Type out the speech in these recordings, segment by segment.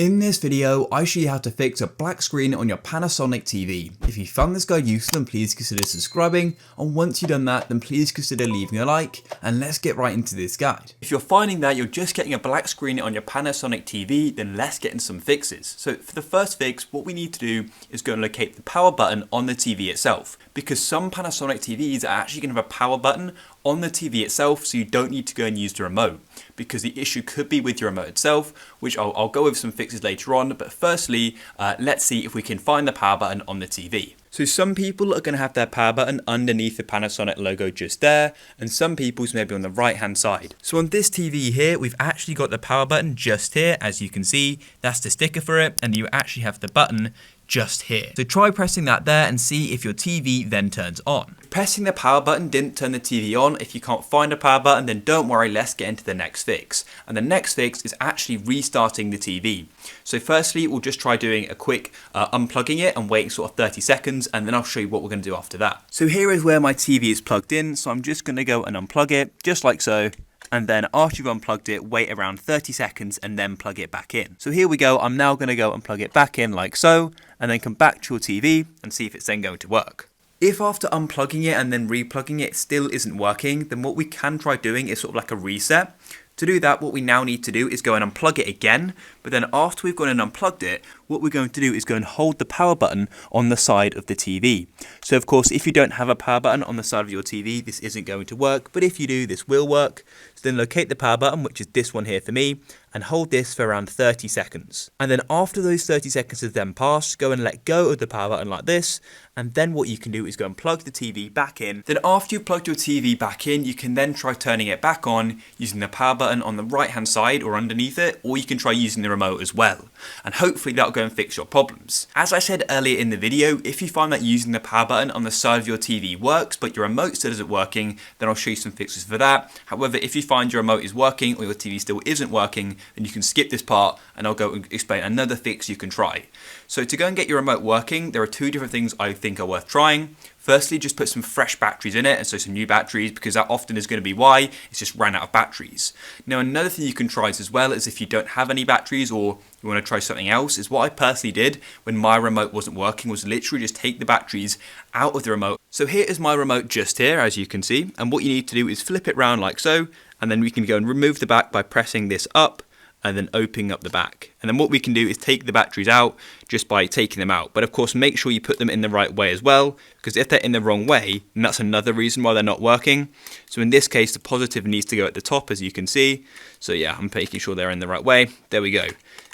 In this video, I show you how to fix a black screen on your Panasonic TV. If you found this guide useful, then please consider subscribing, and once you've done that, then please consider leaving a like, and let's get right into this guide. If you're finding that you're just getting a black screen on your Panasonic TV, then let's get into some fixes. So for the first fix, what we need to do is go and locate the power button on the TV itself, because some Panasonic TVs are actually going to have a power button on the TV itself, so you don't need to go and use the remote, because the issue could be with your remote itself, which I'll go over some fixes later on. But firstly, let's see if we can find the power button on the TV. So some people are going to have their power button underneath the Panasonic logo just there, and some people's maybe on the right hand side. So on this TV here, we've actually got the power button just here, as you can see. That's the sticker for it, and you actually have the button just here. So try pressing that there and see if your TV then turns on. Pressing the power button didn't turn the TV on. If you can't find a power button, then don't worry, let's get into the next fix. And the next fix is actually restarting the TV. So firstly, we'll just try doing a quick unplugging it and waiting sort of 30 seconds, and then I'll show you what we're going to do after that. So here is where my TV is plugged in, so I'm just going to go and unplug it, just like so. And then after you've unplugged it, wait around 30 seconds and then plug it back in. So here we go, I'm now going to go and plug it back in like so, and then come back to your TV and see if it's then going to work. If after unplugging it and then replugging it still isn't working, then what we can try doing is sort of like a reset. To do that, what we now need to do is go and unplug it again, but then after we've gone and unplugged it, what we're going to do is go and hold the power button on the side of the TV. So of course, if you don't have a power button on the side of your TV, this isn't going to work, but if you do, this will work. So then locate the power button, which is this one here for me, and hold this for around 30 seconds. And then after those 30 seconds have then passed, go and let go of the power button like this, and then what you can do is go and plug the TV back in. Then after you've plugged your TV back in, you can then try turning it back on using the power button on the right hand side or underneath it, or you can try using the remote as well. And hopefully that'll go and fix your problems. As I said earlier in the video, if you find that using the power button on the side of your TV works, but your remote still isn't working, then I'll show you some fixes for that. However, if you find your remote is working or your TV still isn't working, then you can skip this part and I'll go and explain another fix you can try. So to go and get your remote working, there are two different things I think are worth trying. Firstly, just put some fresh batteries in it, and so some new batteries, because that often is going to be why it's just ran out of batteries. Now another thing you can try as well is if you don't have any batteries or you want to try something else, is what I personally did when my remote wasn't working was literally just take the batteries out of the remote. So here is my remote just here, as you can see, and what you need to do is flip it around like so, and then we can go and remove the back by pressing this up and then opening up the back. And then what we can do is take the batteries out just by taking them out. But of course, make sure you put them in the right way as well, because if they're in the wrong way, then that's another reason why they're not working. So in this case, the positive needs to go at the top, as you can see. So yeah, I'm making sure they're in the right way. There we go.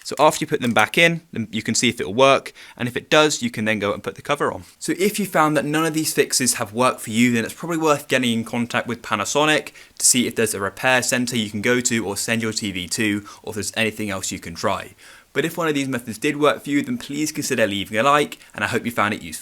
So after you put them back in, then you can see if it will work, and if it does, you can then go and put the cover on. So if you found that none of these fixes have worked for you, then it's probably worth getting in contact with Panasonic to see if there's a repair center you can go to or send your TV to, or if there's anything else you can try. But if one of these methods did work for you, then please consider leaving a like, and I hope you found it useful.